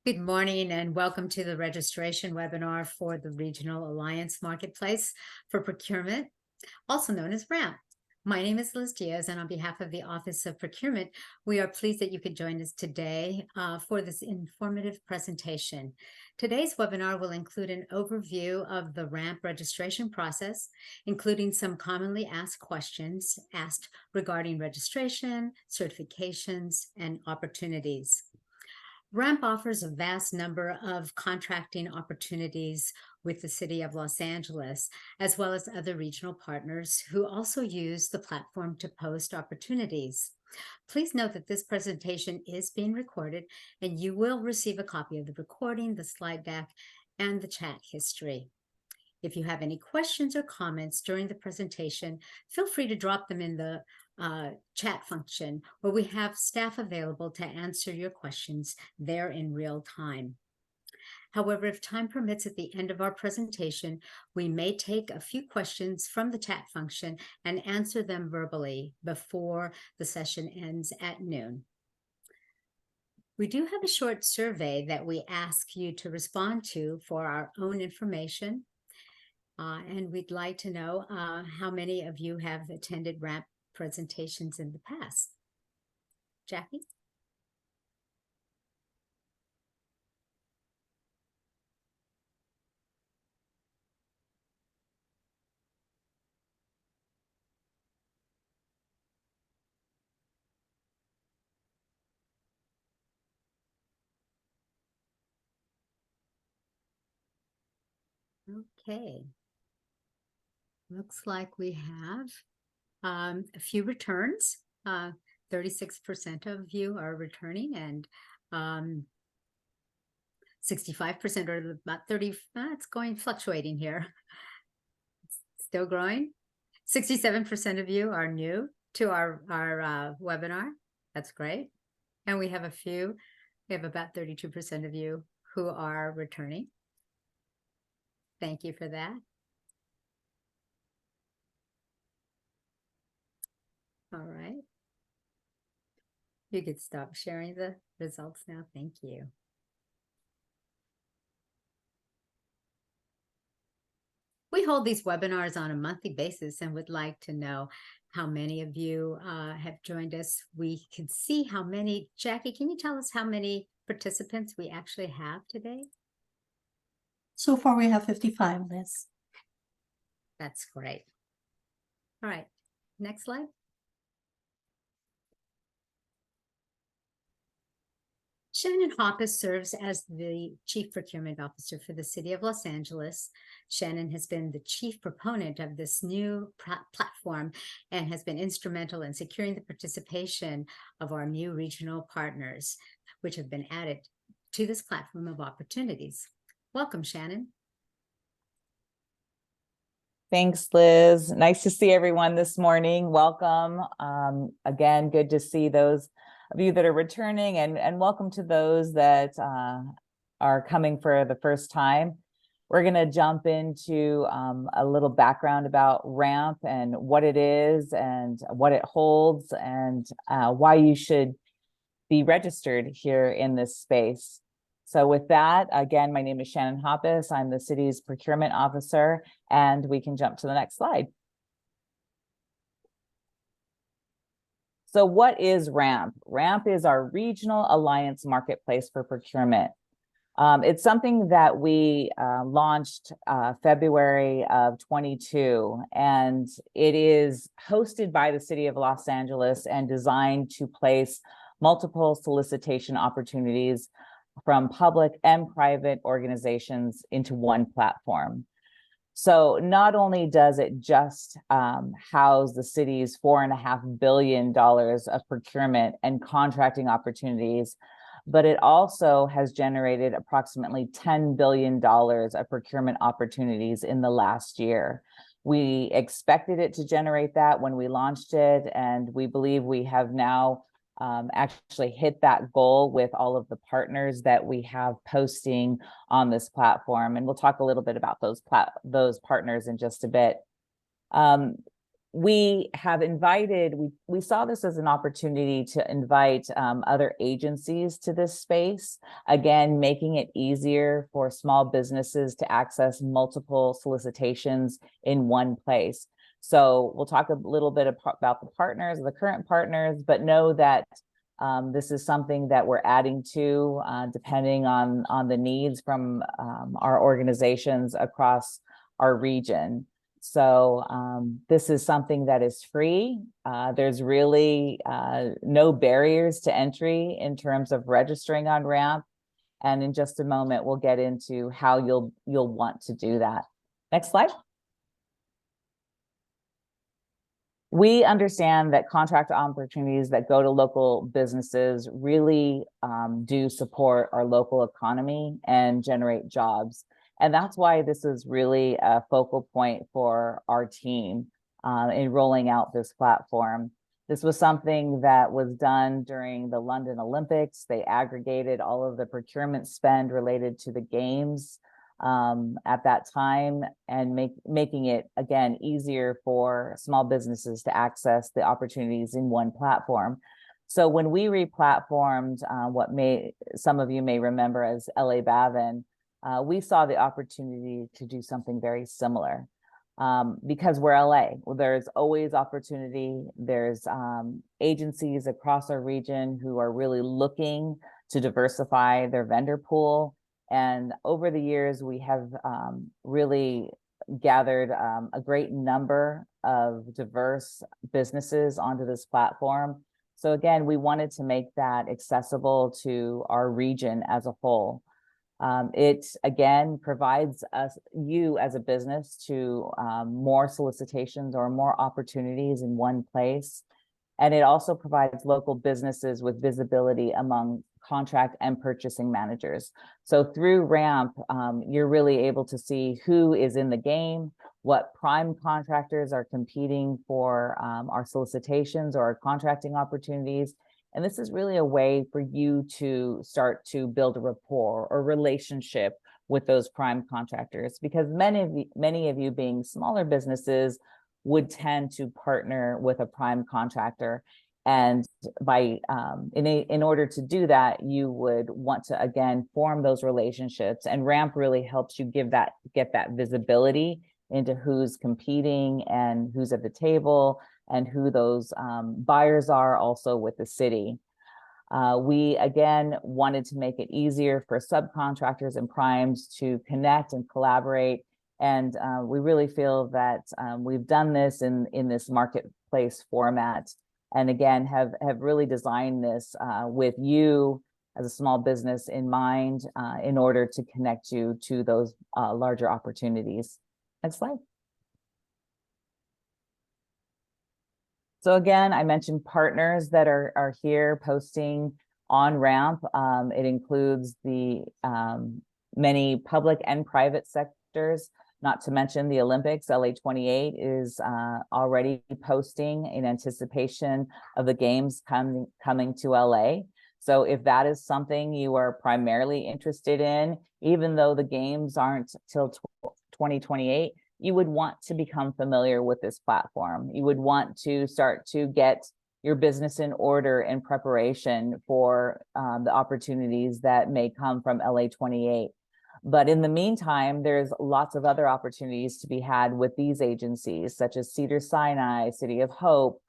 Good morning and welcome to the registration webinar for the Regional Alliance Marketplace for Procurement, also known as RAMP. My name is Liz Diaz, and on behalf of the Office of Procurement, we are pleased that you could join us today for this informative presentation. Today's webinar will include an overview of the RAMP registration process, including some commonly asked questions asked regarding registration, certifications, and opportunities. RAMP offers a vast number of contracting opportunities with the City of Los Angeles, as well as other regional partners who also use the platform to post opportunities. Please note that this presentation is being recorded, and you will receive a copy of the recording, the slide deck, and the chat history. If you have any questions or comments during the presentation, feel free to drop them in the chat function, where we have staff available to answer your questions there in real time. However, if time permits at the end of our presentation, we may take a few questions from the chat function and answer them verbally before the session ends at noon. We do have a short survey that we ask you to respond to for our own information. And we'd like to know how many of you have attended RAMP presentations in the past. Jackie? Okay. Looks like we have a few returns. 36% of you are returning, and 65% or about 30, it's going fluctuating here. Still growing. 67% of you are new to our webinar. That's great. And we have about 32% of you who are returning. Thank you for that. All right. You could stop sharing the results now. Thank you. We hold these webinars on a monthly basis and would like to know how many of you have joined us. We can see how many. Jackie, can you tell us how many participants we actually have today? So far, we have 55, Liz. That's great. All right, next slide. Shannon Hoppus serves as the Chief Procurement Officer for the City of Los Angeles. Shannon has been the chief proponent of this new platform and has been instrumental in securing the participation of our new regional partners, which have been added to this platform of opportunities. Welcome, Shannon. Thanks, Liz. Nice to see everyone this morning. Welcome. Again, good to see those of you that are returning, and welcome to those that are coming for the first time. We're going to jump into a little background about RAMP and what it is and what it holds and why you should be registered here in this space. So with that, again, my name is Shannon Hoppus. I'm the city's procurement officer, and we can jump to the next slide. So what is RAMP? RAMP is our Regional Alliance Marketplace for Procurement. It's something that we launched February of 22, and it is hosted by the City of Los Angeles and designed to place multiple solicitation opportunities from public and private organizations into one platform. So not only does it just house the city's $4.5 billion of procurement and contracting opportunities, but it also has generated approximately $10 billion of procurement opportunities in the last year. We expected it to generate that when we launched it, and we believe we have now actually hit that goal with all of the partners that we have posting on this platform. And we'll talk a little bit about those partners in just a bit. we have invited, we saw this as an opportunity to invite other agencies to this space, again, making it easier for small businesses to access multiple solicitations in one place. So we'll talk a little bit about the partners, the current partners, but know that this is something that we're adding to depending on the needs from our organizations across our region. So this is something that is free. There's really no barriers to entry in terms of registering on RAMP. And in just a moment, we'll get into how you'll want to do that. Next slide. We understand that contract opportunities that go to local businesses really do support our local economy and generate jobs. And that's why this is really a focal point for our team in rolling out this platform. This was something that was done during the London Olympics. They aggregated all of the procurement spend related to the games at that time, and making it, again, easier for small businesses to access the opportunities in one platform. So when we re-platformed what some of you may remember as LA Bavin, we saw the opportunity to do something very similar because we're LA. Well, there's always opportunity. There's agencies across our region who are really looking to diversify their vendor pool. And over the years, we have really gathered a great number of diverse businesses onto this platform. So again, we wanted to make that accessible to our region as a whole. It, again, provides you as a business to more solicitations or more opportunities in one place. And it also provides local businesses with visibility among contract and purchasing managers. So through RAMP, you're really able to see who is in the game, what prime contractors are competing for our solicitations or our contracting opportunities. And this is really a way for you to start to build a rapport or relationship with those prime contractors, because many of you being smaller businesses would tend to partner with a prime contractor. And by in order to do that, you would want to, again, form those relationships. And RAMP really helps you get that visibility into who's competing and who's at the table and who those buyers are also with the city. We, again, wanted to make it easier for subcontractors and primes to connect and collaborate. And we really feel that we've done this in this marketplace format. And again, have really designed this with you as a small business in mind in order to connect you to those larger opportunities. Next slide. So again, I mentioned partners that are here posting on RAMP. It includes the many public and private sectors, not to mention the Olympics. LA28 is already posting in anticipation of the games coming to LA. So if that is something you are primarily interested in, even though the games aren't till 2028, you would want to become familiar with this platform. You would want to start to get your business in order in preparation for the opportunities that may come from LA28. But in the meantime, there's lots of other opportunities to be had with these agencies, such as Cedars-Sinai, City of Hope,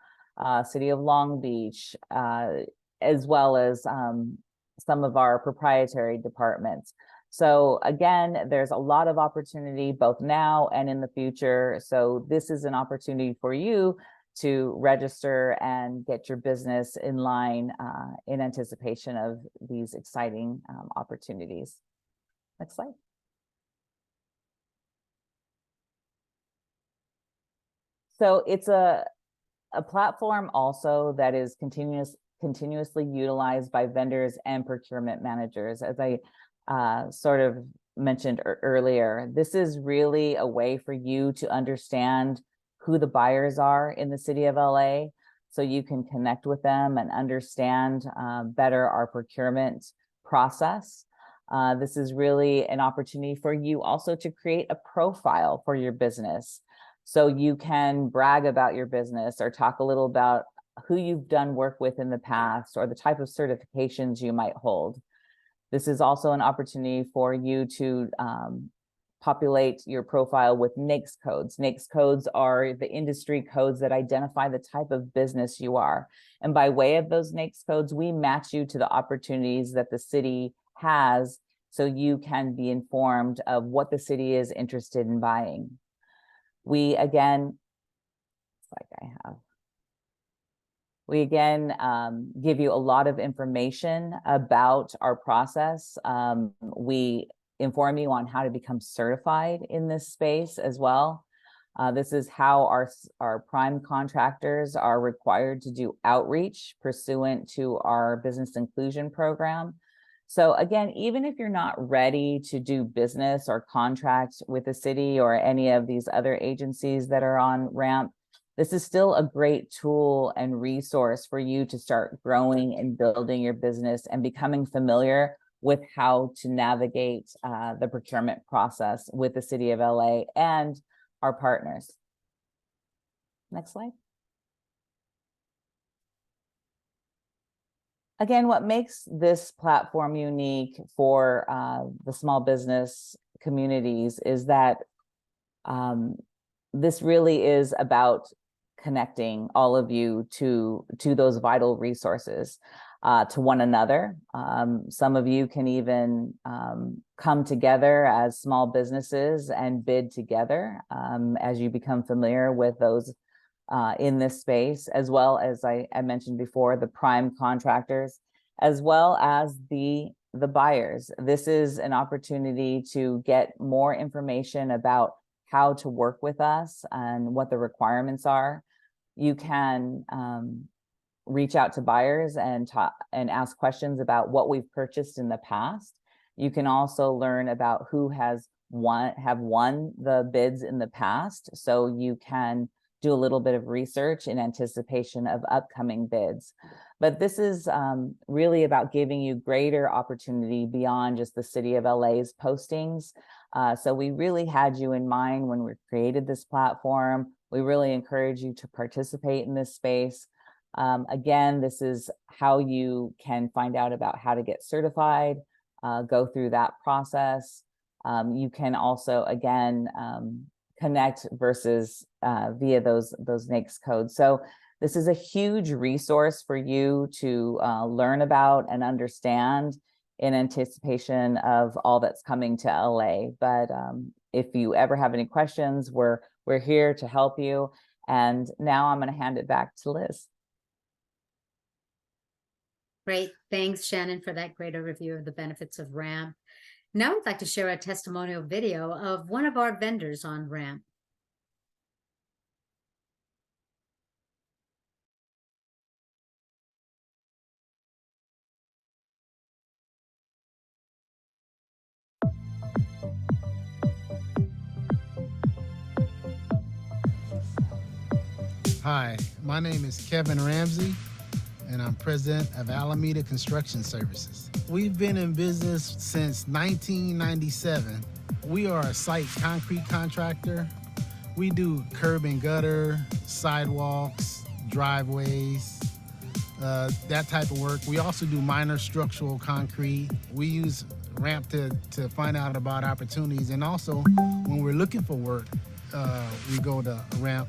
City of Long Beach, as well as some of our proprietary departments. So again, there's a lot of opportunity both now and in the future. So this is an opportunity for you to register and get your business in line in anticipation of these exciting opportunities. Next slide. So it's a platform also that is continuously utilized by vendors and procurement managers. As I sort of mentioned earlier, this is really a way for you to understand who the buyers are in the city of LA, so you can connect with them and understand better our procurement process. This is really an opportunity for you also to create a profile for your business. So you can brag about your business or talk a little about who you've done work with in the past or the type of certifications you might hold. This is also an opportunity for you to populate your profile with NAICS codes. NAICS codes are the industry codes that identify the type of business you are. And by way of those NAICS codes, we match you to the opportunities that the city has so you can be informed of what the city is interested in buying. We again, give you a lot of information about our process. We inform you on how to become certified in this space as well. This is how our prime contractors are required to do outreach pursuant to our business inclusion program. So again, even if you're not ready to do business or contract with the city or any of these other agencies that are on RAMP, this is still a great tool and resource for you to start growing and building your business and becoming familiar with how to navigate the procurement process with the City of LA and our partners. Next slide. Again, what makes this platform unique for the small business communities is that this really is about connecting all of you to those vital resources, to one another. Some of you can even come together as small businesses and bid together as you become familiar with those in this space, as well as I mentioned before, the prime contractors, as well as the buyers. This is an opportunity to get more information about how to work with us and what the requirements are. You can reach out to buyers and ask questions about what we've purchased in the past. You can also learn about who have won the bids in the past, so you can do a little bit of research in anticipation of upcoming bids. But this is really about giving you greater opportunity beyond just the City of LA's postings. So we really had you in mind when we created this platform. We really encourage you to participate in this space. Again, this is how you can find out about how to get certified, go through that process. You can also, again, connect versus via those NAICS codes. So this is a huge resource for you to learn about and understand in anticipation of all that's coming to LA. But if you ever have any questions, we're here to help you. And now I'm going to hand it back to Liz. Great. Thanks, Shannon, for that great overview of the benefits of RAMP. Now I'd like to share a testimonial video of one of our vendors on RAMP. Hi, my name is Kevin Ramsey, and I'm president of Alameda Construction Services. We've been in business since 1997. We are a site concrete contractor. We do curb and gutter, sidewalks, driveways, that type of work. We also do minor structural concrete. We use RAMP to find out about opportunities, and also when we're looking for work, we go to RAMP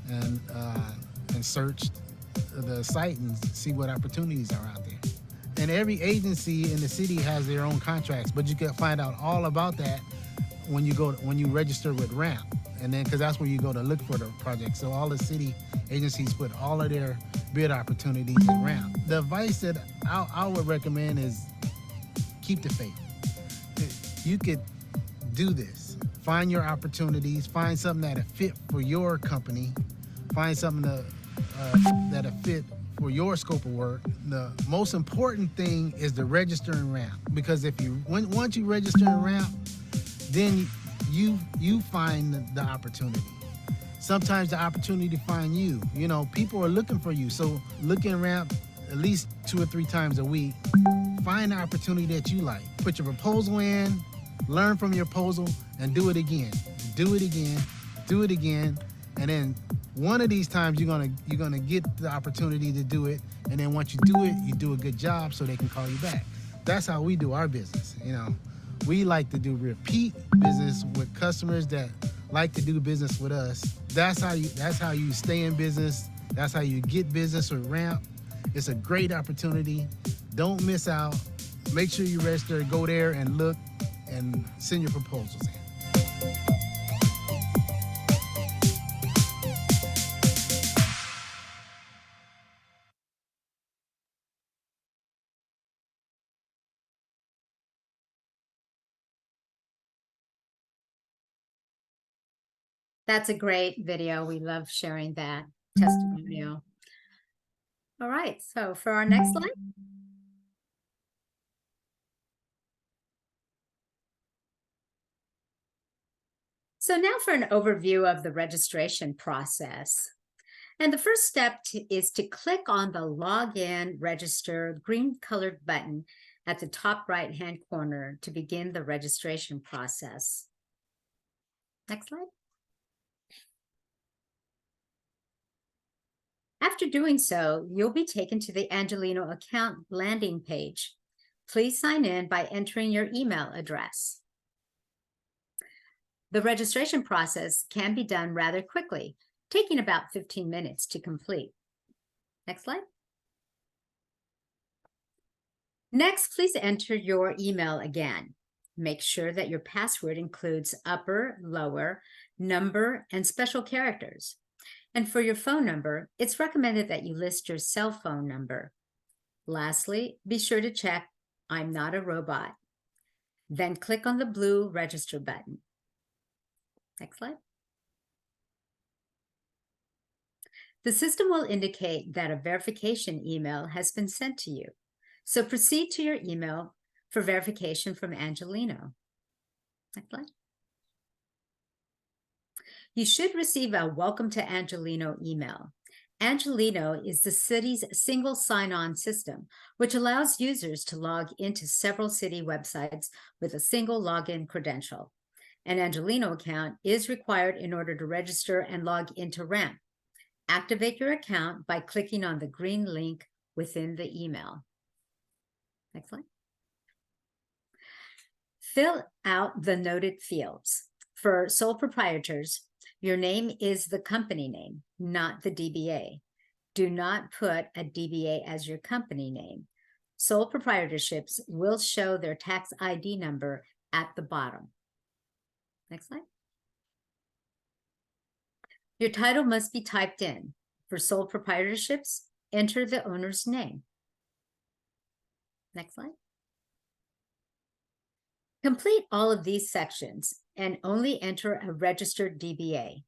and search the site and see what opportunities are out there. And every agency in the city has their own contracts, but you can find out all about that when you register with RAMP. And then, because that's where you go to look for the project. So all the city agencies put all of their bid opportunities in RAMP. The advice that I would recommend is keep the faith. You could do this. Find your opportunities, find something that'll fit for your company, find something that'll fit for your scope of work. The most important thing is to register in RAMP, because once you register in RAMP, then you find the opportunity. Sometimes the opportunity find you. You know, people are looking for you. So look in RAMP at least 2 or 3 times a week. Find the opportunity that you like. Put your proposal in, learn from your proposal, and do it again. Do it again, do it again, And then one of these times you're gonna get the opportunity to do it, and then once you do it, you do a good job so they can call you back. That's how we do our business. You know, we like to do repeat business with customers that like to do business with us. That's how you stay in business. That's how you get business with Ramp. It's a great opportunity. Don't miss out. Make sure you register, go there and look and send your proposals in. That's a great video. We love sharing that testimonial. All right, so for our next slide. So now for an overview of the registration process. And the first step is to click on the Login Register green colored button at the top right-hand corner to begin the registration process. Next slide. After doing so, you'll be taken to the Angelino account landing page. Please sign in by entering your email address. The registration process can be done rather quickly, taking about 15 minutes to complete. Next slide. Next, please enter your email again. Make sure that your password includes upper, lower, number, and special characters. And for your phone number, it's recommended that you list your cell phone number. Lastly, be sure to check I'm not a robot. Then click on the blue register button. Next slide. The system will indicate that a verification email has been sent to you. So proceed to your email for verification from Angelino. Next slide. You should receive a Welcome to Angelino email. Angelino is the city's single sign-on system, which allows users to log into several city websites with a single login credential. An Angelino account is required in order to register and log into Ramp. Activate your account by clicking on the green link within the email. Next slide. Fill out the noted fields. For sole proprietors, your name is the company name, not the DBA. Do not put a DBA as your company name. Sole proprietorships will show their tax ID number at the bottom. Next slide. Your title must be typed in. For sole proprietorships, enter the owner's name. Next slide. Complete all of these sections and only enter a registered DBA.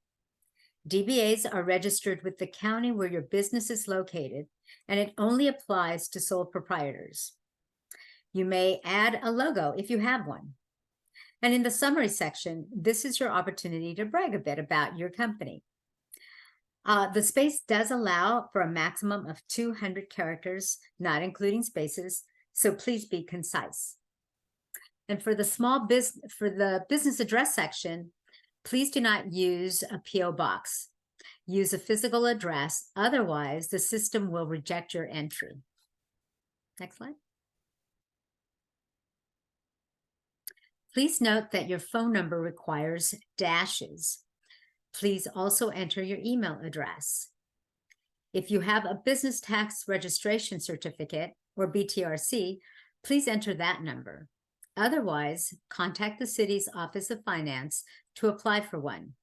DBAs are registered with the county where your business is located, and it only applies to sole proprietors. You may add a logo if you have one. And in the summary section, this is your opportunity to brag a bit about your company. The space does allow for a maximum of 200 characters, not including spaces, so please be concise. And for the business address section, please do not use a PO box. Use a physical address, otherwise the system will reject your entry. Next slide. Please note that your phone number requires dashes. Please also enter your email address. If you have a business tax registration certificate or BTRC, please enter that number. Otherwise, contact the city's Office of Finance to apply for one.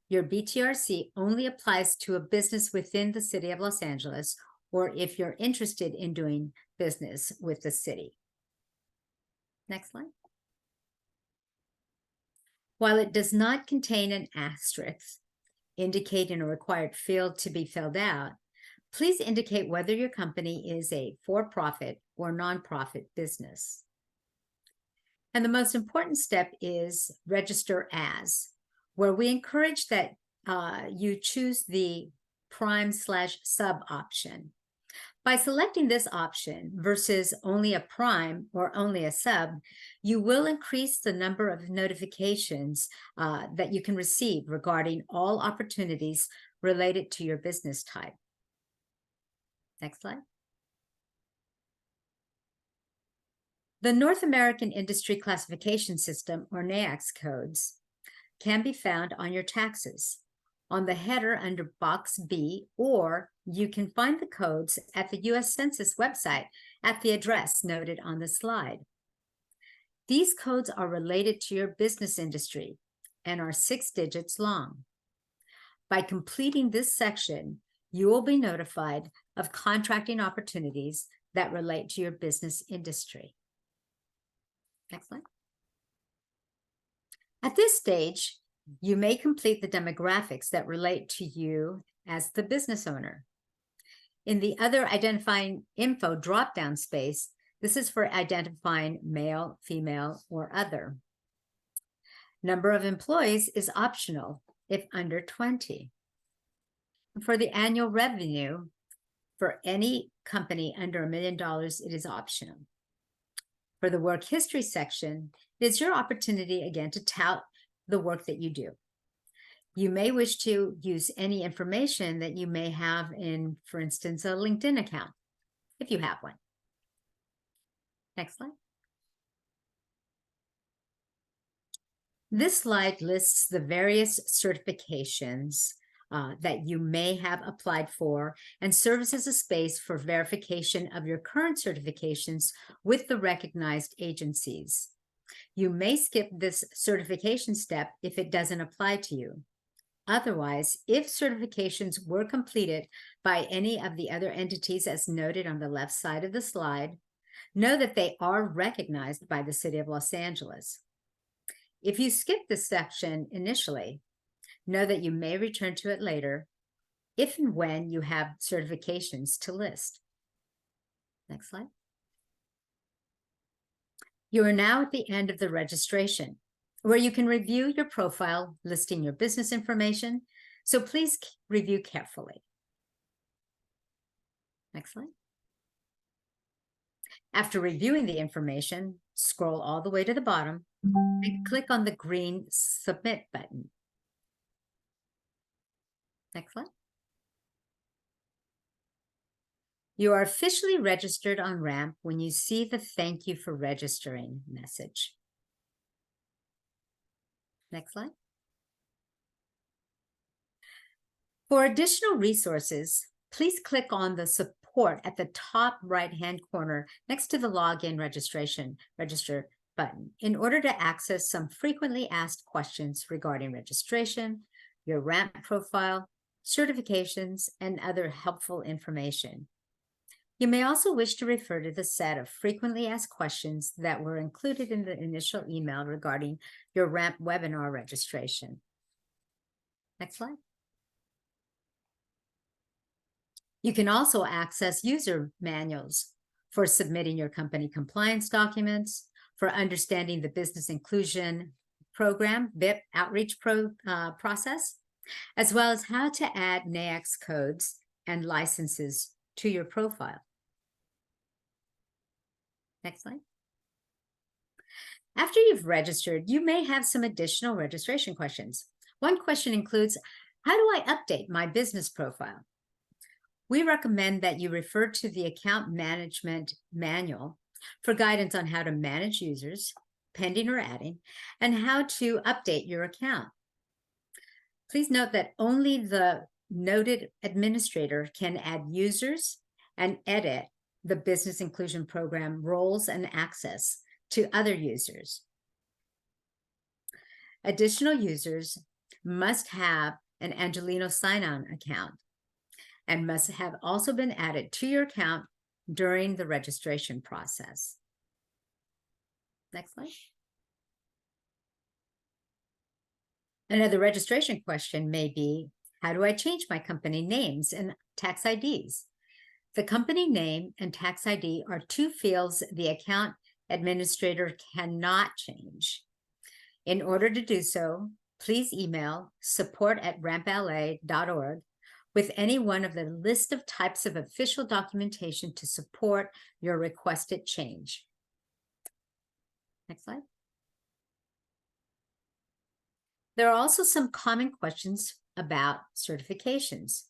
Your BTRC only applies to a business within the city of Los Angeles, or if you're interested in doing business with the city. Next slide. While it does not contain an asterisk indicating a required field to be filled out, please indicate whether your company is a for-profit or nonprofit business. And the most important step is register as, where we encourage that you choose the prime/sub option. By selecting this option versus only a prime or only a sub, you will increase the number of notifications that you can receive regarding all opportunities related to your business type. Next slide. The North American Industry Classification System, or NAICS codes, can be found on your taxes on the header under Box B, or you can find the codes at the U.S. Census website at the address noted on the slide. These codes are related to your business industry and are 6 digits long. By completing this section, you will be notified of contracting opportunities that relate to your business industry. Next slide. At this stage, you may complete the demographics that relate to you as the business owner. In the other identifying info drop-down space, this is for identifying male, female, or other. Number of employees is optional if under 20. For the annual revenue, for any company under $1 million, it is optional. For the work history section, it is your opportunity again to tout the work that you do. You may wish to use any information that you may have in, for instance, a LinkedIn account, if you have one. Next slide. This slide lists the various certifications that you may have applied for and serves as a space for verification of your current certifications with the recognized agencies. You may skip this certification step if it doesn't apply to you. Otherwise, if certifications were completed by any of the other entities as noted on the left side of the slide, know that they are recognized by the City of Los Angeles. If you skip this section initially, know that you may return to it later if and when you have certifications to list. Next slide. You are now at the end of the registration, where you can review your profile listing your business information, so please review carefully. Next slide. After reviewing the information, scroll all the way to the bottom and click on the green Submit button. Next slide. You are officially registered on RAMP when you see the "Thank you for registering" message. Next slide. For additional resources, please click on the support at the top right-hand corner next to the Login Register button in order to access some frequently asked questions regarding registration, your RAMP profile, certifications, and other helpful information. You may also wish to refer to the set of frequently asked questions that were included in the initial email regarding your RAMP webinar registration. Next slide. You can also access user manuals for submitting your company compliance documents, for understanding the Business Inclusion Program, BIP outreach process, as well as how to add NAICS codes and licenses to your profile. Next slide. After you've registered, you may have some additional registration questions. One question includes, how do I update my business profile? We recommend that you refer to the Account Management Manual for guidance on how to manage users, pending or adding, and how to update your account. Please note that only the noted administrator can add users and edit the Business Inclusion Program roles and access to other users. Additional users must have an Angelino sign-on account and must have also been added to your account during the registration process. Next slide. Another registration question may be, how do I change my company names and tax IDs? The company name and tax ID are two fields the account administrator cannot change. In order to do so, please email support@rampla.org with any one of the list of types of official documentation to support your requested change. Next slide. There are also some common questions about certifications,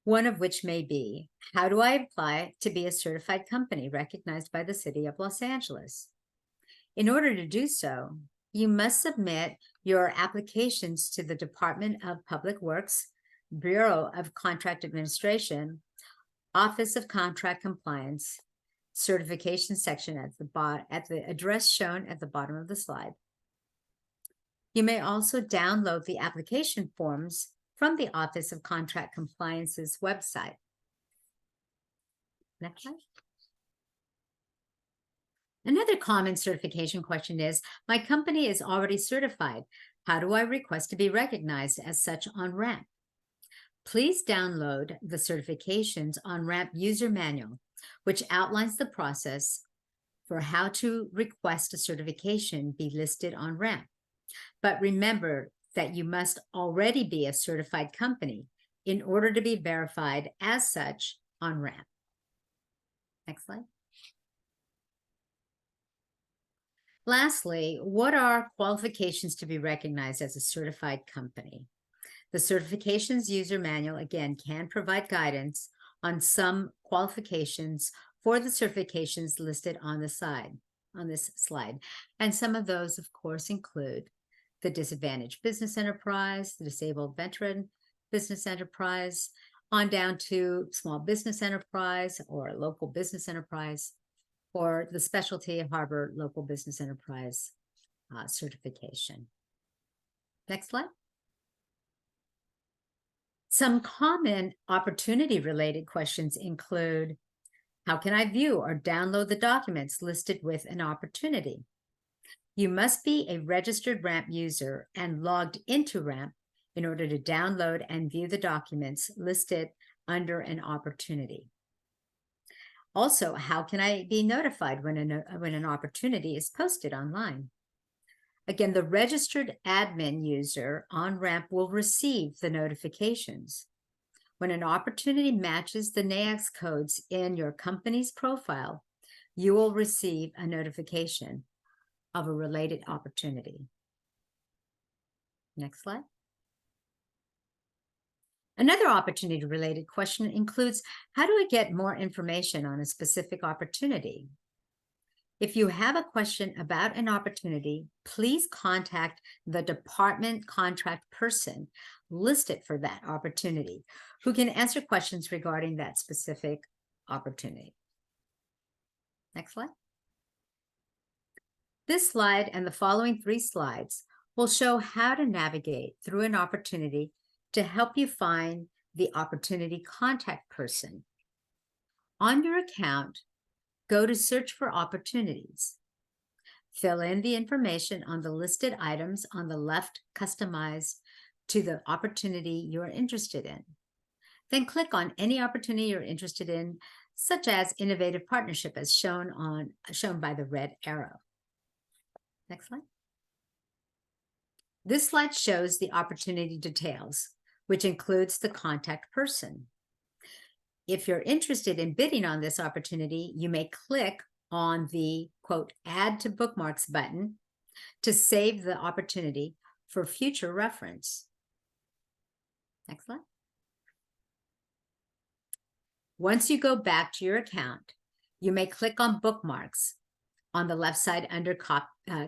one of which may be, how do I apply to be a certified company recognized by the City of Los Angeles? In order to do so, you must submit your applications to the Department of Public Works, Bureau of Contract Administration, Office of Contract Compliance, certification section at the address shown at the bottom of the slide. You may also download the application forms from the Office of Contract Compliance's website. Next slide. Another common certification question is, my company is already certified. How do I request to be recognized as such on RAMP? Please download the certifications on RAMP user manual, which outlines the process for how to request a certification be listed on RAMP. But remember that you must already be a certified company in order to be verified as such on RAMP. Next slide. Lastly, what are qualifications to be recognized as a certified company? The certifications user manual, again, can provide guidance on some qualifications for the certifications listed on the side, on this slide. And some of those, of course, include the disadvantaged business enterprise, the disabled veteran business enterprise, on down to small business enterprise or local business enterprise, or the specialty harbor local business enterprise certification. Next slide. Some common opportunity-related questions include, how can I view or download the documents listed with an opportunity? You must be a registered RAMP user and logged into RAMP in order to download and view the documents listed under an opportunity. Also, how can I be notified when an opportunity is posted online? Again, the registered admin user on RAMP will receive the notifications. When an opportunity matches the NAICS codes in your company's profile, you will receive a notification of a related opportunity. Next slide. Another opportunity-related question includes, how do I get more information on a specific opportunity? If you have a question about an opportunity, please contact the department contract person listed for that opportunity, who can answer questions regarding that specific opportunity. Next slide. This slide and the following 3 slides will show how to navigate through an opportunity to help you find the opportunity contact person. On your account, go to search for opportunities. Fill in the information on the listed items on the left, customized to the opportunity you're interested in. Then click on any opportunity you're interested in, such as innovative partnership as shown by the red arrow. Next slide. This slide shows the opportunity details, which includes the contact person. If you're interested in bidding on this opportunity, you may click on the, quote, add to bookmarks button to save the opportunity for future reference. Next slide. Once you go back to your account, you may click on bookmarks on the left side under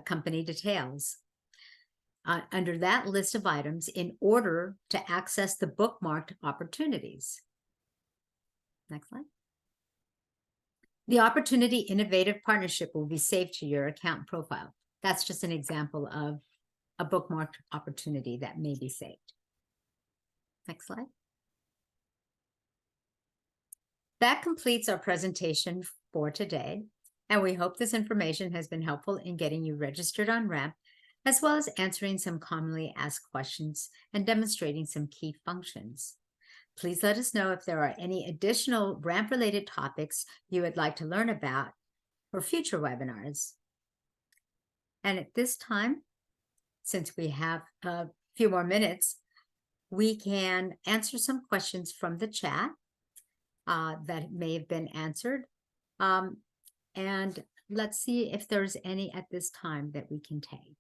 company details. Under that list of items in order to access the bookmarked opportunities. Next slide. The opportunity innovative partnership will be saved to your account profile. That's just an example of a bookmarked opportunity that may be saved. Next slide. That completes our presentation for today, and we hope this information has been helpful in getting you registered on RAMP, as well as answering some commonly asked questions and demonstrating some key functions. Please let us know if there are any additional RAMP-related topics you would like to learn about for future webinars. And at this time, since we have a few more minutes, we can answer some questions from the chat that may have been answered. And let's see if there's any at this time that we can take.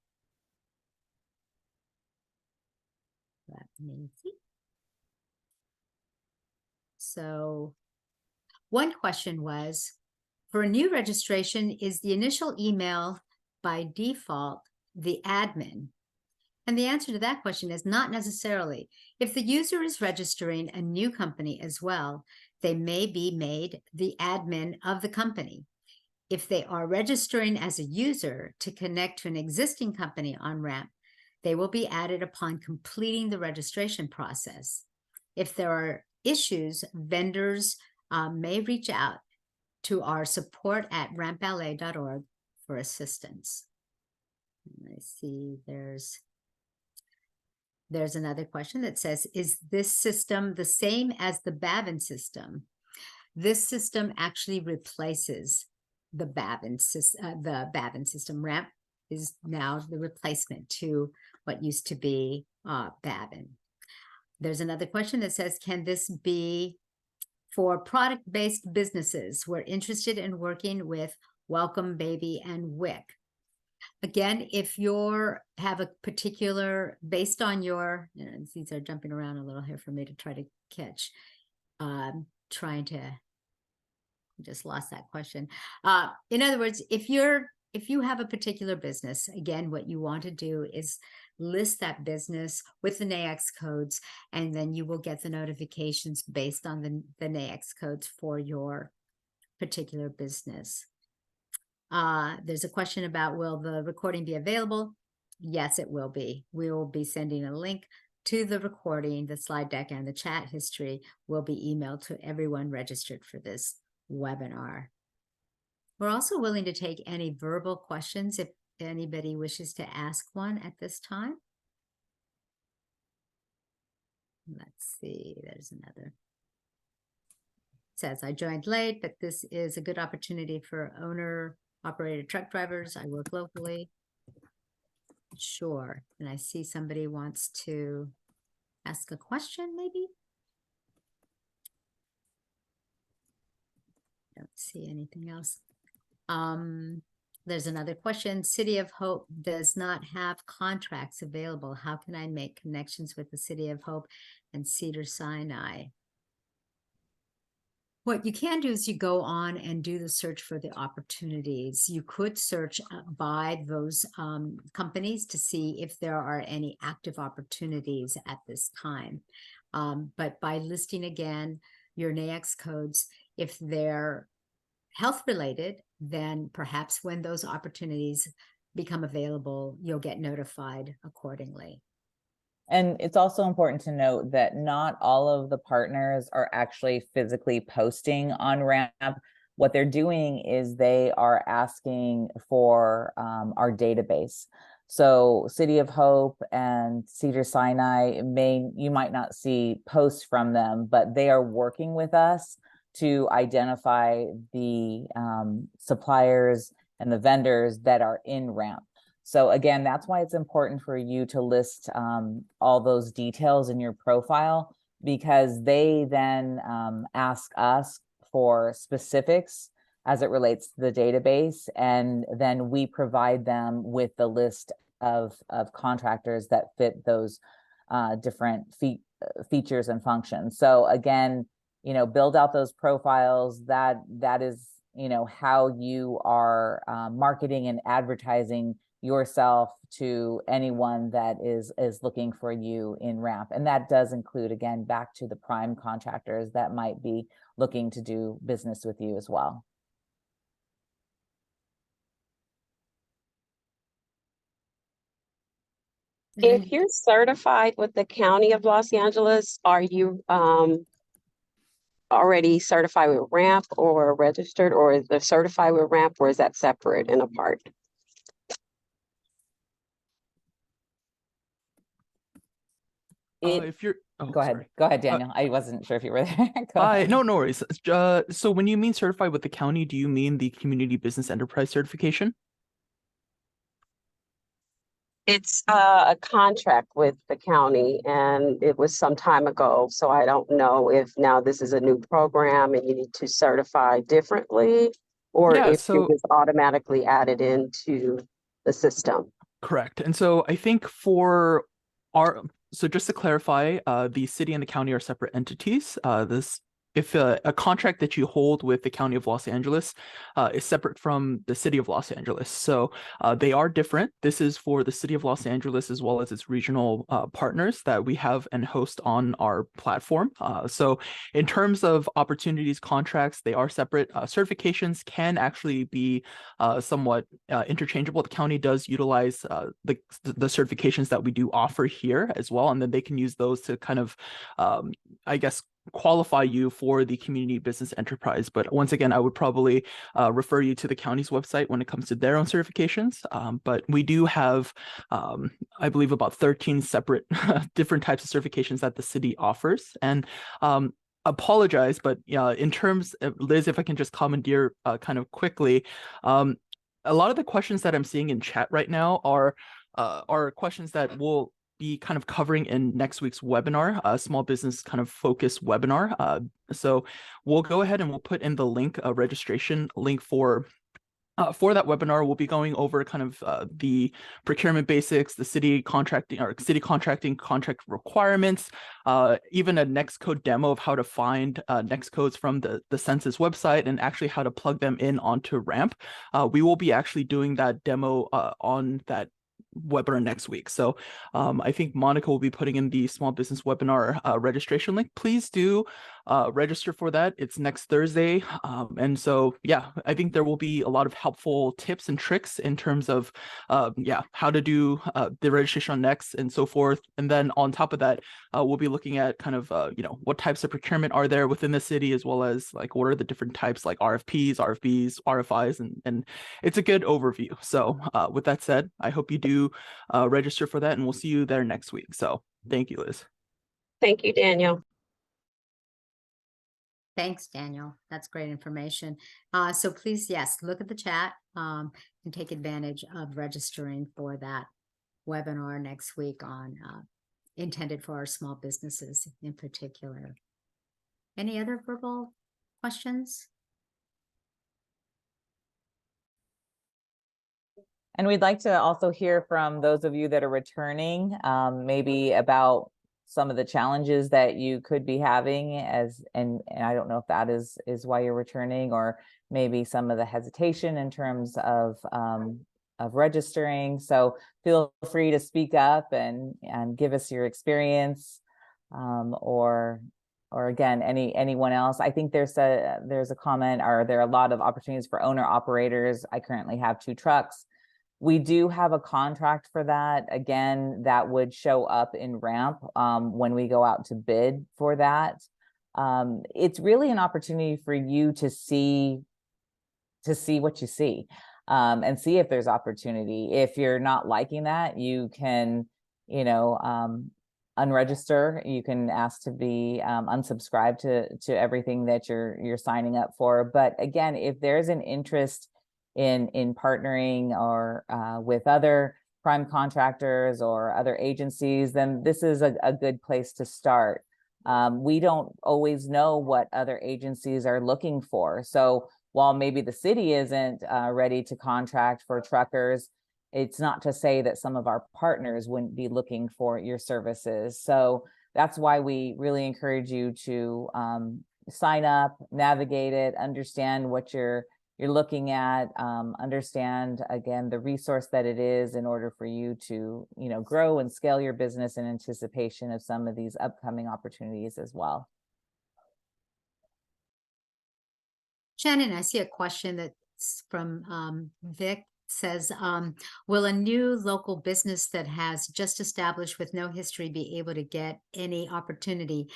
Let me see. So one question was, for a new registration, is the initial email by default the admin? And the answer to that question is not necessarily. If the user is registering a new company as well, they may be made the admin of the company. If they are registering as a user to connect to an existing company on Ramp, they will be added upon completing the registration process. If there are issues, vendors may reach out to our support at rampla.org for assistance. I see there's another question that says, is this system the same as the Bavin system? This system actually replaces the Bavin system. Ramp is now the replacement to what used to be Bavin. There's another question that says, can this be for product-based businesses? We're interested in working with Welcome Baby and WIC. Again, if you have a particular, based on your, these are jumping around a little here for me to try to catch, just lost that question. In other words, if you have a particular business, again, what you want to do is list that business with the NAICS codes, and then you will get the notifications based on the NAICS codes for your particular business. There's a question about, will the recording be available? Yes, it will be. We will be sending a link to the recording, the slide deck, and the chat history will be emailed to everyone registered for this webinar. We're also willing to take any verbal questions if anybody wishes to ask one at this time. Let's see, there's another. It says, I joined late, but this is a good opportunity for owner-operated truck drivers. I work locally. Sure. And I see somebody wants to ask a question, maybe. Don't see anything else. There's another question. City of Hope does not have contracts available. How can I make connections with the City of Hope and Cedars-Sinai? What you can do is you go on and do the search for the opportunities. You could search by those companies to see if there are any active opportunities at this time. But by listing again your NAICS codes, if they're health related, then perhaps when those opportunities become available, you'll get notified accordingly. And it's also important to note that not all of the partners are actually physically posting on Ramp. What they're doing is they are asking for our database. So City of Hope and Cedars-Sinai, you might not see posts from them, but they are working with us to identify the suppliers and the vendors that are in Ramp. So again, that's why it's important for you to list all those details in your profile, because they then ask us for specifics as it relates to the database, and then we provide them with the list of contractors that fit those different features and functions. So again, build out those profiles. That is, how you are marketing and advertising yourself to anyone that is looking for you in Ramp. And that does include, again, back to the prime contractors that might be looking to do business with you as well. If you're certified with the County of Los Angeles, are you already certified with Ramp or registered, or is it certified with Ramp, or is that separate and apart? If you're Go ahead. sorry. Go ahead, Daniel. I wasn't sure if you were there. Go ahead. No worries. So when you mean certified with the county, do you mean the Community Business Enterprise certification? It's a contract with the county and it was some time ago. So I don't know if now this is a new program and you need to certify differently or Yeah, if it so was automatically added into the system. correct. And so I think for our, so just to clarify, the city and the county are separate entities. If a contract that you hold with the County of Los Angeles is separate from the City of Los Angeles. So they are different. This is for the City of Los Angeles as well as its regional partners that we have and host on our platform. So in terms of opportunities, contracts, they are separate. Certifications can actually be somewhat interchangeable. The county does utilize the certifications that we do offer here as well, and then they can use those to kind of, I guess, qualify you for the community business enterprise. But once again, I would probably refer you to the county's website when it comes to their own certifications. But we do have, I believe, about 13 separate different types of certifications that the city offers. And apologize, but in terms of, Liz, if I can just commandeer kind of quickly, a lot of the questions that I'm seeing in chat right now are questions that will be kind of covering in next week's webinar, a small business kind of focus webinar. So we'll go ahead and we'll put in the link, a registration link for that webinar. We'll be going over kind of the procurement basics, the city contracting contract requirements, even a Nextcode demo of how to find Nextcodes from the census website and actually how to plug them in onto Ramp. We will be actually doing that demo on that webinar next week. So I think Monica will be putting in the small business webinar registration link. Please do register for that. It's next Thursday. And so, yeah, I think there will be a lot of helpful tips and tricks in terms of, how to do the registration on Next and so forth. And then on top of that, we'll be looking at kind of, what types of procurement are there within the city, as well as like what are the different types like RFPs, RFBs, RFIs, and it's a good overview. So with that said, I hope you do register for that, and we'll see you there next week. So thank you, Liz. Thank you, Daniel. Thanks, Daniel. That's great information. So please, yes, look at the chat and take advantage of registering for that webinar next week on intended for our small businesses in particular. Any other verbal questions? And we'd like to also hear from those of you that are returning, maybe about some of the challenges that you could be having and I don't know if that is why you're returning, or maybe some of the hesitation in terms of registering. So feel free to speak up and give us your experience, or again, anyone else. I think there's a comment, are there a lot of opportunities for owner operators? I currently have 2 trucks. We do have a contract for that. Again, that would show up in Ramp when we go out to bid for that. It's really an opportunity for you to see what you see, and see if there's opportunity. If you're not liking that, you can, unregister. You can ask to be unsubscribed to everything that you're signing up for. But again, if there's an interest in partnering or with other prime contractors or other agencies, then this is a good place to start. We don't always know what other agencies are looking for. So while maybe the city isn't ready to contract for truckers, it's not to say that some of our partners wouldn't be looking for your services. So that's why we really encourage you to sign up, navigate it, understand what you're looking at, understand again the resource that it is in order for you to grow and scale your business in anticipation of some of these upcoming opportunities as well. Shannon, I see a question that's from Vic. Says, will a new local business that has just established with no history be able to get any opportunity?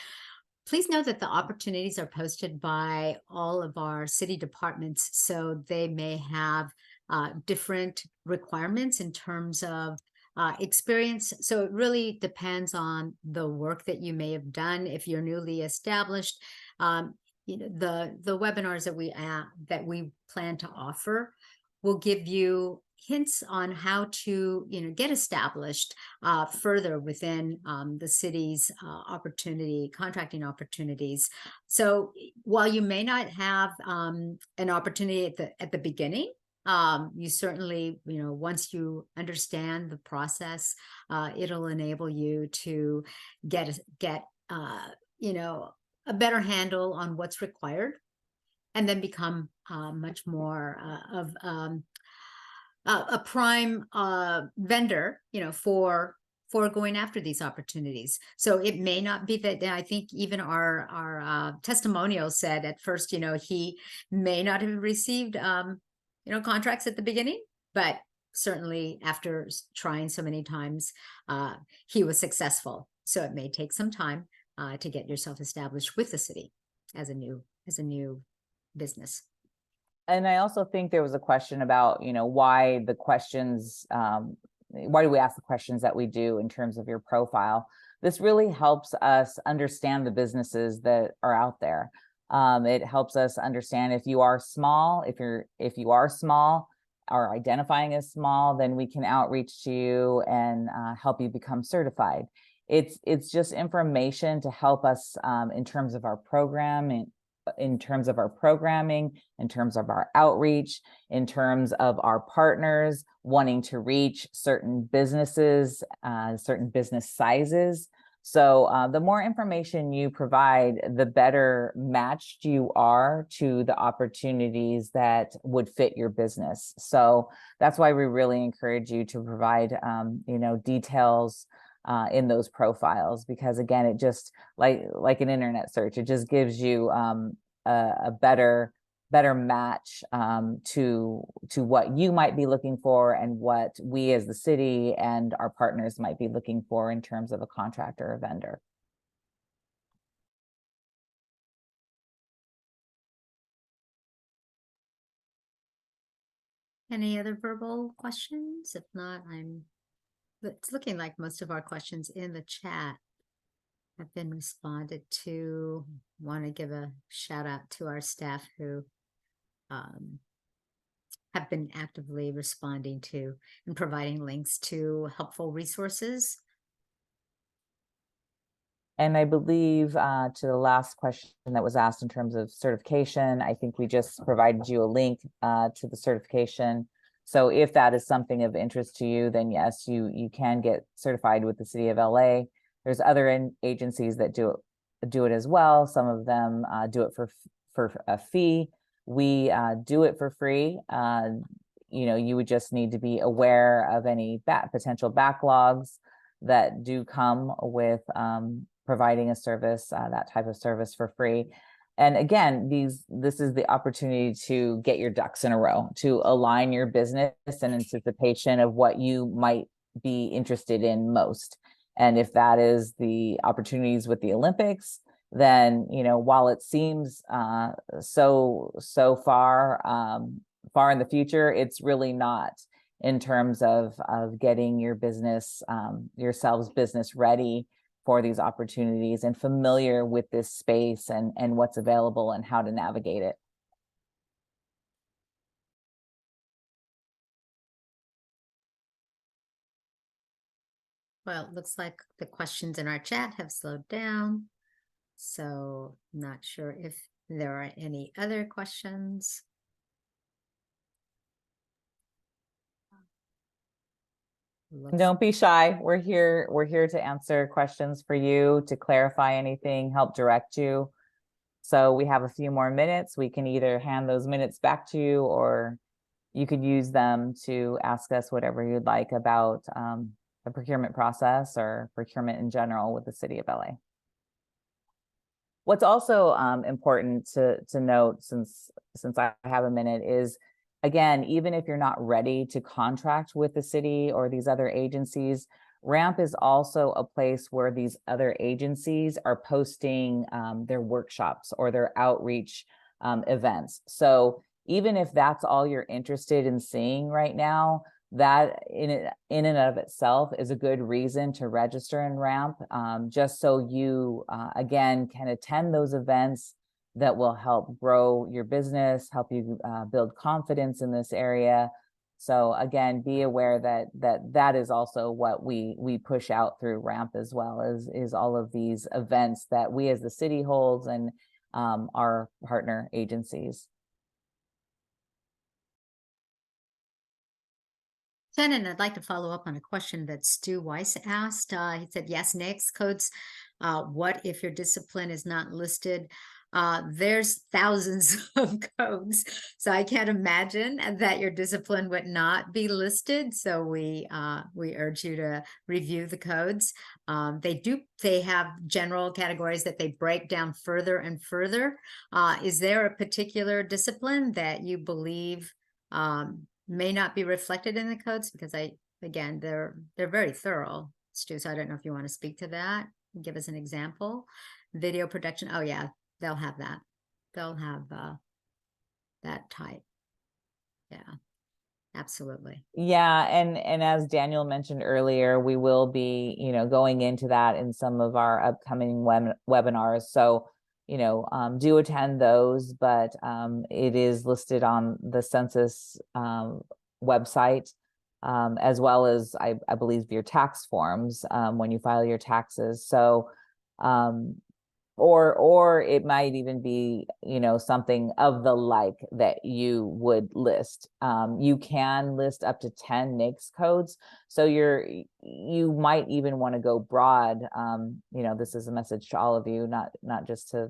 Please know that the opportunities are posted by all of our city departments, so they may have different requirements in terms of experience. So it really depends on the work that you may have done. If you're newly established, the webinars that we plan to offer will give you hints on how to, get established further within the city's contracting opportunities. So while you may not have an opportunity at the beginning, you certainly, once you understand the process, it'll enable you to get a better handle on what's required, and then become much more of a prime vendor, for going after these opportunities. So it may not be that. I think even our testimonial said at first, he may not have received contracts at the beginning, but certainly after trying so many times, he was successful. So it may take some time to get yourself established with the city as a new business. And I also think there was a question about, why the questions, why do we ask the questions that we do in terms of your profile? This really helps us understand the businesses that are out there. It helps us understand if you are small, if you are small or identifying as small, then we can outreach to you and help you become certified. It's just information to help us in terms of our program, in terms of our programming, in terms of our outreach, in terms of our partners wanting to reach certain businesses, certain business sizes. So the more information you provide, the better matched you are to the opportunities that would fit your business. So that's why we really encourage you to provide, details in those profiles, because again, it just like an internet search, it just gives you a better match to what you might be looking for and what we as the city and our partners might be looking for in terms of a contractor or vendor. Any other verbal questions? If not, it's looking like most of our questions in the chat have been responded to. Want to give a shout out to our staff who have been actively responding to and providing links to helpful resources. And I believe to the last question that was asked in terms of certification, I think we just provided you a link to the certification. So if that is something of interest to you, then yes, you can get certified with the City of LA. There's other agencies that do it as well. Some of them do it for a fee. We do it for free. You would just need to be aware of any potential backlogs that do come with providing a service, that type of service for free. And again, this is the opportunity to get your ducks in a row, to align your business in anticipation of what you might be interested in most. And if that is the opportunities with the Olympics, then, while it seems so far in the future, it's really not, in terms of getting your business, yourselves business ready for these opportunities and familiar with this space and what's available and how to navigate it. Well, it looks like the questions in our chat have slowed down. So I'm not sure if there are any other questions. Don't be shy. We're here to answer questions for you, to clarify anything, help direct you. So we have a few more minutes. We can either hand those minutes back to you, or you could use them to ask us whatever you'd like about the procurement process or procurement in general with the City of LA. What's also important to note, since I have a minute, is again, even if you're not ready to contract with the city or these other agencies, RAMP is also a place where these other agencies are posting their workshops or their outreach events. So even if that's all you're interested in seeing right now, that in and of itself is a good reason to register in RAMP, just so you, again, can attend those events that will help grow your business, help you build confidence in this area, So again, be aware that is also what we push out through RAMP as well, is all of these events that we as the city holds and our partner agencies. Shannon, I'd like to follow up on a question that Stu Weiss asked. He said, yes, NAICS codes. What if your discipline is not listed? There's thousands of codes, so I can't imagine that your discipline would not be listed. So we urge you to review the codes. They have general categories that they break down further and further. Is there a particular discipline that you believe may not be reflected in the codes? Because again, they're very thorough, Stu. So I don't know if you want to speak to that. Give us an example. Video production. Oh yeah, they'll have that. They'll have that type. Yeah, absolutely. Yeah, and as Daniel mentioned earlier, we will be, going into that in some of our upcoming webinars. So, do attend those, but it is listed on the census website, as well as I believe your tax forms when you file your taxes. So, or it might even be, something of the like that you would list. You can list up to 10 NAICS codes. So you might even want to go broad. This is a message to all of you, not just to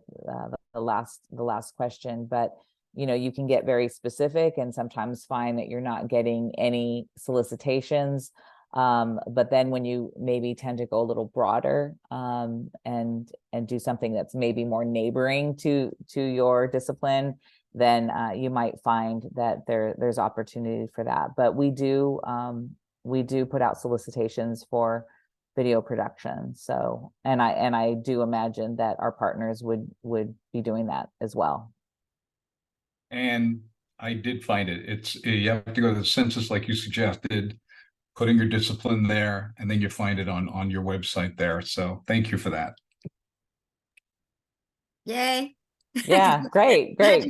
the last question, but you can get very specific and sometimes find that you're not getting any solicitations. But then when you maybe tend to go a little broader and do something that's maybe more neighboring to your discipline, then you might find that there's opportunity for that. But we do put out solicitations for video production. So and I do imagine that our partners would be doing that as well. And I did find it. You have to go to the census like you suggested, putting your discipline there, and then you find it on your website there. So thank you for that. Yay. Yeah, great. And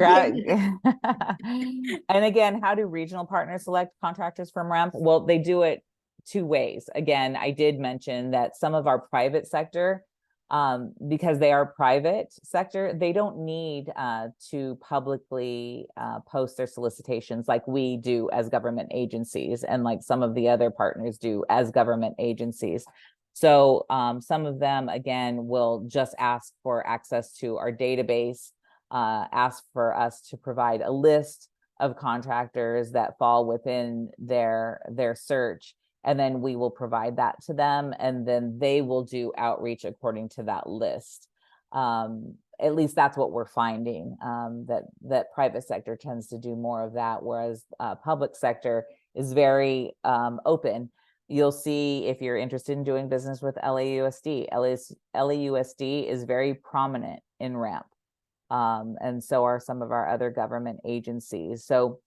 again, how do regional partners select contractors from RAMP? Well, they do it two ways. Again, I did mention that some of our private sector, because they are private sector, they don't need to publicly post their solicitations like we do as government agencies and like some of the other partners do as government agencies. So some of them, again, will just ask for access to our database, ask for us to provide a list of contractors that fall within their search. And then we will provide that to them, and then they will do outreach according to that list. At least that's what we're finding, that private sector tends to do more of that, whereas public sector is very open. You'll see if you're interested in doing business with LAUSD. LAUSD is very prominent in RAMP, and so are some of our other government agencies. So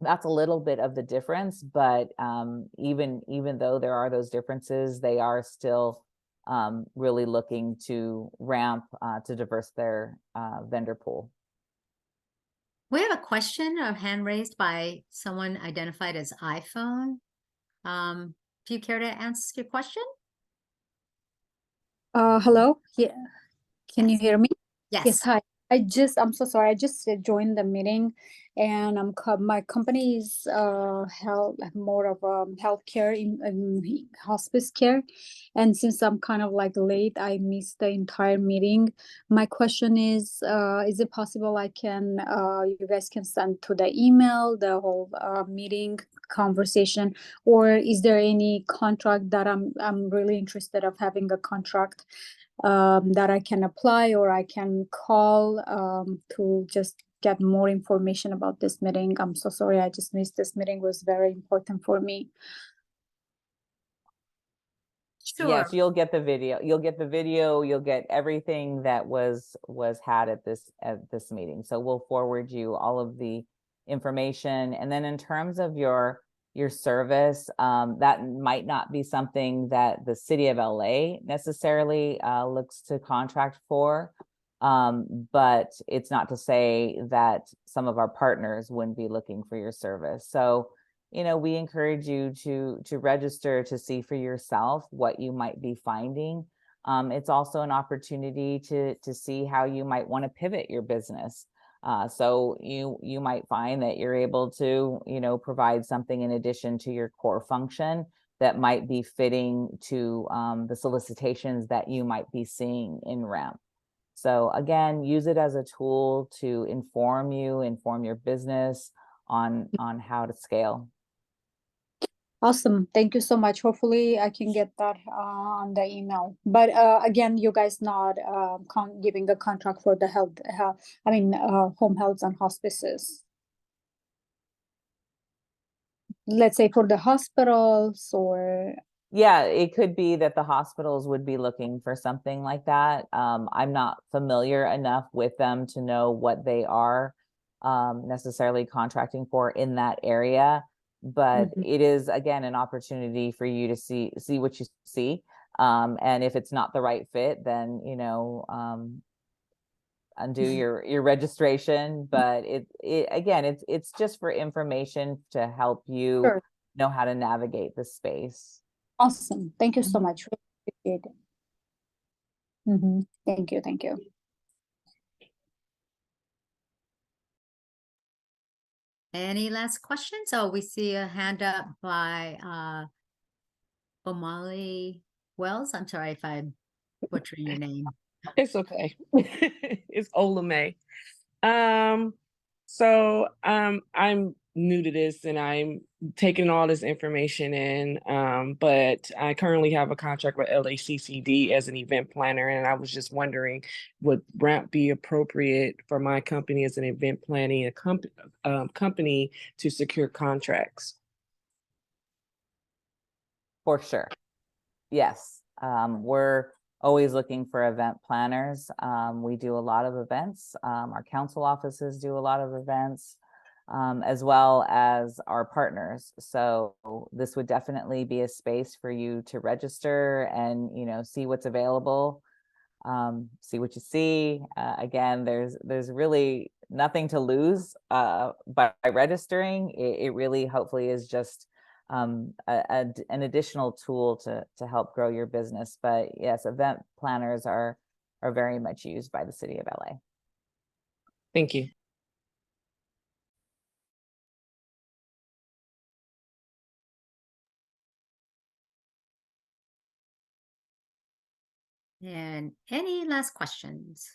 that's a little bit of the difference, but even though there are those differences, they are still really looking to RAMP to diverse their vendor pool. We have a question, a hand raised by someone identified as iPhone. Do you care to ask your question? Hello. Yeah. Can you Yes. hear me? Yes. Yes. Hi. I'm so sorry. I just joined the meeting, and my company is more of healthcare in hospice care, and since I'm kind of like late, I missed the entire meeting. My question is it possible I can you guys can send to the email the whole meeting conversation, or is there any contract that I'm really interested of having a contract that I can apply, or I can call to just get more information about this meeting? I'm so sorry, I just missed this meeting. It was very important for me. Sure. Yes, you'll get the video. You'll get everything that was had at this meeting. So we'll forward you all of the information. And then in terms of your service, that might not be something that the city of LA necessarily looks to contract for, but it's not to say that some of our partners wouldn't be looking for your service. So we encourage you to register to see for yourself what you might be finding. It's also an opportunity to see how you might want to pivot your business. So you might find that you're able to, provide something in addition to your core function that might be fitting to the solicitations that you might be seeing in RAMP. So again, use it as a tool to inform your business on how to scale. Awesome. Thank you so much. Hopefully I can get that on the email. But again, you guys not giving the contract for the home health and hospices. Let's say for the hospitals or. Yeah, it could be that the hospitals would be looking for something like that. I'm not familiar enough with them to know what they are necessarily contracting for in that area. But it is, again, an opportunity for you to see what you see. And if it's not the right fit, then, undo your registration. But it's just for information to help you Sure. know how to navigate the space. Awesome. Thank you so much. Really appreciate it. Thank you. Thank you. Any last questions? Oh, we see a hand up by Omali Wells. I'm sorry if I'm butchering your name. It's okay. It's Olame. So I'm new to this and I'm taking all this information in. But I currently have a contract with LACCD as an event planner, and I was just wondering, would RAMP be appropriate for my company as an event planning company to secure contracts? For sure. Yes. We're always looking for event planners. We do a lot of events. Our council offices do a lot of events, as well as our partners. So this would definitely be a space for you to register and, see what's available, see what you see. Again, there's really nothing to lose by registering. It really hopefully is just an additional tool to help grow your business. But yes, event planners are very much used by the city of LA. Thank you. And any last questions?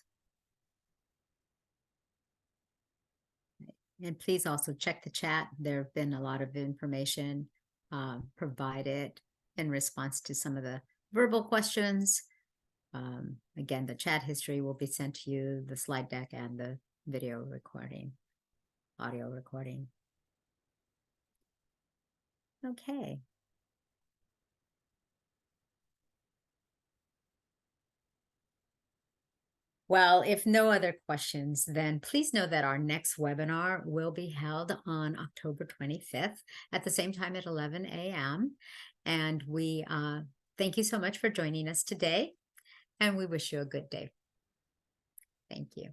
And please also check the chat. There have been a lot of information provided in response to some of the verbal questions. Again, the chat history will be sent to you, the slide deck and the video recording, audio recording. Okay. Well, if no other questions, then please know that our next webinar will be held on October 25th at the same time at 11 a.m. And we thank you so much for joining us today, and we wish you a good day. Thank you.